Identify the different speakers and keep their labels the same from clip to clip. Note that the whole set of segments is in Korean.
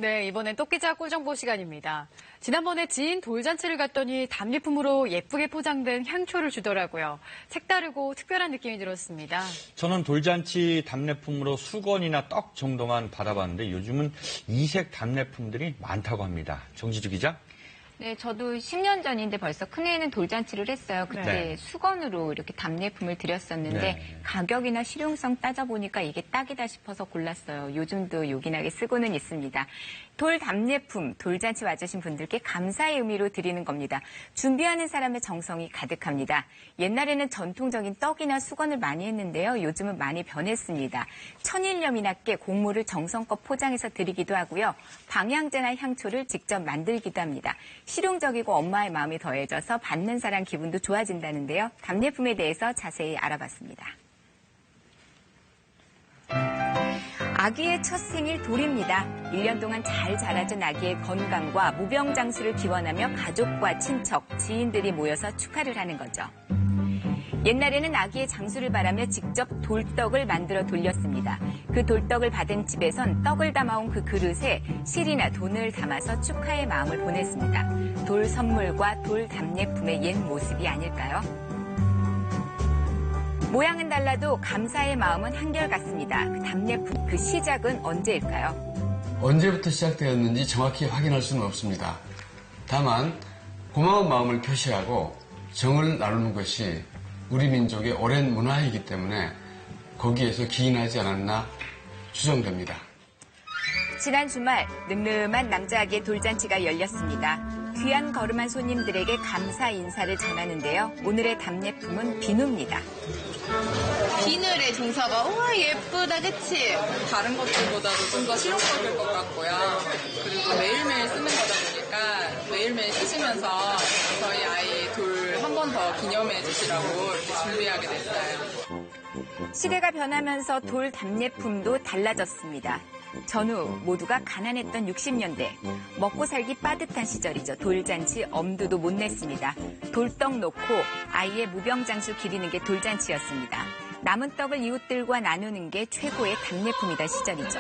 Speaker 1: 네, 이번엔 똑기자 꿀정보 시간입니다. 지난번에 지인 돌잔치를 갔더니 답례품으로 예쁘게 포장된 향초를 주더라고요. 색다르고 특별한 느낌이 들었습니다.
Speaker 2: 저는 돌잔치 답례품으로 수건이나 떡 정도만 받아봤는데 요즘은 이색 답례품들이 많다고 합니다. 정지주 기자.
Speaker 3: 네, 저도 10년 전인데 벌써 큰애는 돌잔치를 했어요. 그때
Speaker 1: 네.
Speaker 3: 수건으로 이렇게 답례품을 드렸었는데
Speaker 2: 네.
Speaker 3: 가격이나 실용성 따져보니까 이게 딱이다 싶어서 골랐어요. 요즘도 요긴하게 쓰고는 있습니다. 돌 답례품, 돌잔치 와주신 분들께 감사의 의미로 드리는 겁니다. 준비하는 사람의 정성이 가득합니다. 옛날에는 전통적인 떡이나 수건을 많이 했는데요. 요즘은 많이 변했습니다. 천일염이나 깨, 곡물을 정성껏 포장해서 드리기도 하고요. 방향제나 향초를 직접 만들기도 합니다. 실용적이고 엄마의 마음이 더해져서 받는 사람 기분도 좋아진다는데요. 답례품에 대해서 자세히 알아봤습니다. 아기의 첫 생일 돌입니다. 1년 동안 잘 자라준 아기의 건강과 무병장수를 기원하며 가족과 친척, 지인들이 모여서 축하를 하는 거죠. 옛날에는 아기의 장수를 바라며 직접 돌떡을 만들어 돌렸습니다. 그 돌떡을 받은 집에선 떡을 담아온 그 그릇에 실이나 돈을 담아서 축하의 마음을 보냈습니다. 돌 선물과 돌 답례품의 옛 모습이 아닐까요? 모양은 달라도 감사의 마음은 한결같습니다. 그 답례품, 그 시작은 언제일까요?
Speaker 4: 언제부터 시작되었는지 정확히 확인할 수는 없습니다. 다만 고마운 마음을 표시하고 정을 나누는 것이 우리 민족의 오랜 문화이기 때문에 거기에서 기인하지 않았나 추정됩니다.
Speaker 3: 지난 주말 늠름한 남자아기의 돌잔치가 열렸습니다. 귀한 걸음한 손님들에게 감사 인사를 전하는데요. 오늘의 답례품은 비누입니다.
Speaker 5: 비늘의 종사가 우와 예쁘다 그치? 다른 것들보다도 좀 더 실용적일 것 같고요. 그리고 매일매일 쓰는 거다 보니까 매일매일 쓰시면서 저희 아이 돌 한 번 더 기념해 주시라고 이렇게 준비하게 됐어요.
Speaker 3: 시대가 변하면서 돌 답례품도 달라졌습니다. 전후 모두가 가난했던 60년대 먹고 살기 빠듯한 시절이죠. 돌잔치 엄두도 못 냈습니다. 돌떡 놓고 아이의 무병장수 기리는 게 돌잔치였습니다. 남은 떡을 이웃들과 나누는 게 최고의 답례품이던 시절이죠.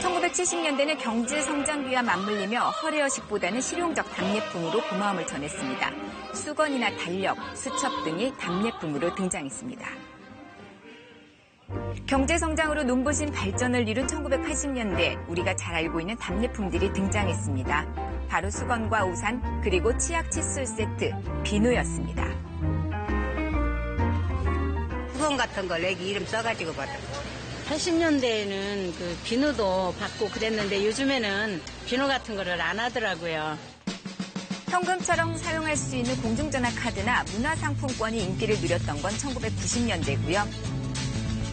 Speaker 3: 1970년대는 경제 성장기와 맞물리며 허례허식보다는 실용적 답례품으로 고마움을 전했습니다. 수건이나 달력, 수첩 등이 답례품으로 등장했습니다. 경제성장으로 눈부신 발전을 이룬 1980년대 우리가 잘 알고 있는 답례품들이 등장했습니다. 바로 수건과 우산 그리고 치약 칫솔 세트, 비누였습니다.
Speaker 6: 수건 같은 걸 애기 이름 써가지고 받아. 80년대에는 그 비누도 받고 그랬는데 요즘에는 비누 같은 거를 안 하더라고요.
Speaker 3: 현금처럼 사용할 수 있는 공중전화 카드나 문화상품권이 인기를 누렸던 건 1990년대고요.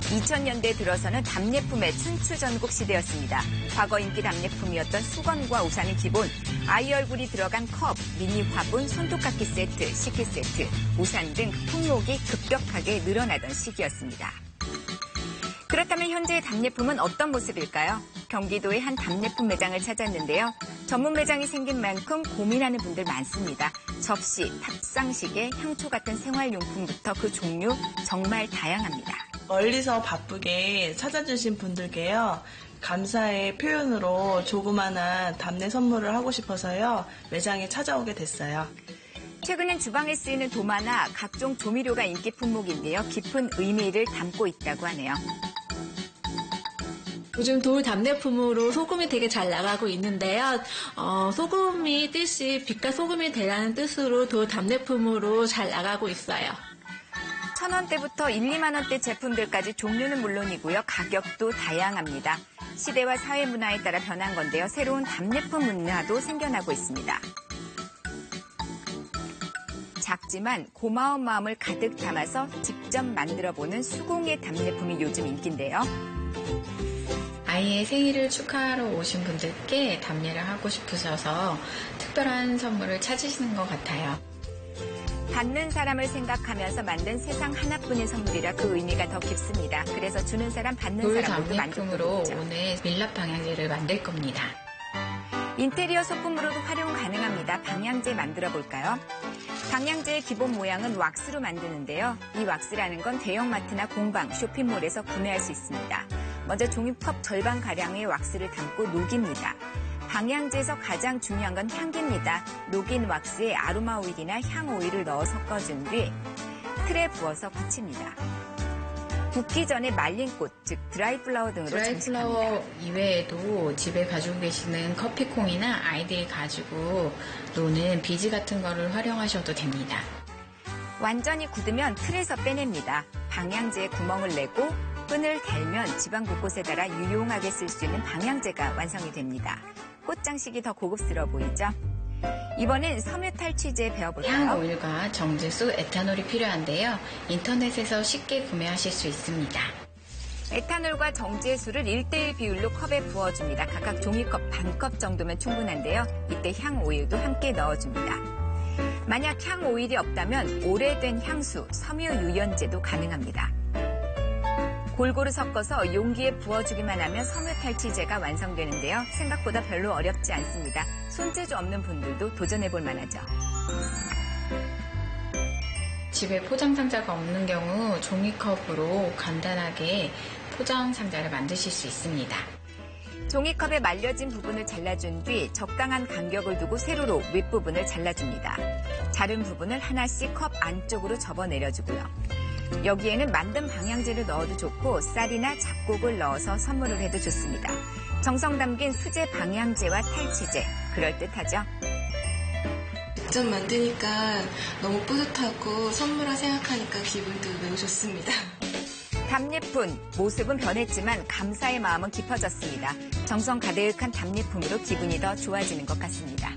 Speaker 3: 2000년대 들어서는 답례품의 춘추전국 시대였습니다. 과거 인기 답례품이었던 수건과 우산은 기본, 아이 얼굴이 들어간 컵, 미니 화분, 손톱깎이 세트, 식기 세트, 우산 등 품목이 급격하게 늘어나던 시기였습니다. 그렇다면 현재의 답례품은 어떤 모습일까요? 경기도의 한 답례품 매장을 찾았는데요. 전문 매장이 생긴 만큼 고민하는 분들 많습니다. 접시, 탁상시계, 향초 같은 생활용품부터 그 종류 정말 다양합니다.
Speaker 7: 멀리서 바쁘게 찾아주신 분들께요. 감사의 표현으로 조그마한 답례 선물을 하고 싶어서요. 매장에 찾아오게 됐어요.
Speaker 3: 최근엔 주방에 쓰이는 도마나 각종 조미료가 인기 품목인데요. 깊은 의미를 담고 있다고 하네요.
Speaker 8: 요즘 돌 답례품으로 소금이 되게 잘 나가고 있는데요. 소금이 뜻이 빛과 소금이 되라는 뜻으로 돌 답례품으로 잘 나가고 있어요.
Speaker 3: 1,000원대부터 1, 2만 원대 제품들까지 종류는 물론이고요. 가격도 다양합니다. 시대와 사회 문화에 따라 변한 건데요. 새로운 답례품 문화도 생겨나고 있습니다. 작지만 고마운 마음을 가득 담아서 직접 만들어보는 수공예 답례품이 요즘 인기인데요.
Speaker 9: 아이의 생일을 축하하러 오신 분들께 답례를 하고 싶으셔서 특별한 선물을 찾으시는 것 같아요.
Speaker 3: 받는 사람을 생각하면서 만든 세상 하나뿐인 선물이라 그 의미가 더 깊습니다. 그래서 주는 사람, 받는 사람 모두
Speaker 9: 만족으로
Speaker 3: 만족으로
Speaker 9: 오늘 밀랍 방향제를 만들 겁니다.
Speaker 3: 인테리어 소품으로도 활용 가능합니다. 방향제 만들어 볼까요? 방향제의 기본 모양은 왁스로 만드는데요. 이 왁스라는 건 대형마트나 공방, 쇼핑몰에서 구매할 수 있습니다. 먼저 종이컵 절반가량의 왁스를 담고 녹입니다. 방향제에서 가장 중요한 건 향기입니다. 녹인 왁스에 아로마 오일이나 향 오일을 넣어 섞어준 뒤 틀에 부어서 굳힙니다. 붓기 전에 말린 꽃, 즉 드라이 플라워 등으로
Speaker 9: 드라이
Speaker 3: 장식합니다.
Speaker 9: 플라워 이외에도 집에 가지고 계시는 커피콩이나 아이들이 가지고 노는 비즈 같은 거를 활용하셔도 됩니다.
Speaker 3: 완전히 굳으면 틀에서 빼냅니다. 방향제에 구멍을 내고 끈을 달면 집안 곳곳에 달아 유용하게 쓸 수 있는 방향제가 완성이 됩니다. 꽃장식이 더 고급스러워 보이죠? 이번엔 섬유 탈취제 배워볼까요?
Speaker 9: 향 오일과 정제수, 에탄올이 필요한데요. 인터넷에서 쉽게 구매하실 수 있습니다.
Speaker 3: 에탄올과 정제수를 1:1 비율로 컵에 부어줍니다. 각각 종이컵 반컵 정도면 충분한데요. 이때 향 오일도 함께 넣어줍니다. 만약 향 오일이 없다면 오래된 향수, 섬유 유연제도 가능합니다. 골고루 섞어서 용기에 부어주기만 하면 섬유 탈취제가 완성되는데요. 생각보다 별로 어렵지 않습니다. 손재주 없는 분들도 도전해볼 만하죠.
Speaker 9: 집에 포장 상자가 없는 경우 종이컵으로 간단하게 포장 상자를 만드실 수 있습니다.
Speaker 3: 종이컵에 말려진 부분을 잘라준 뒤 적당한 간격을 두고 세로로 윗부분을 잘라줍니다. 자른 부분을 하나씩 컵 안쪽으로 접어 내려주고요. 여기에는 만든 방향제를 넣어도 좋고 쌀이나 잡곡을 넣어서 선물을 해도 좋습니다. 정성 담긴 수제 방향제와 탈취제, 그럴듯하죠?
Speaker 10: 직접 만드니까 너무 뿌듯하고 선물을 생각하니까 기분도 매우 좋습니다.
Speaker 3: 답례품, 모습은 변했지만 감사의 마음은 깊어졌습니다. 정성 가득한 답례품으로 기분이 더 좋아지는 것 같습니다.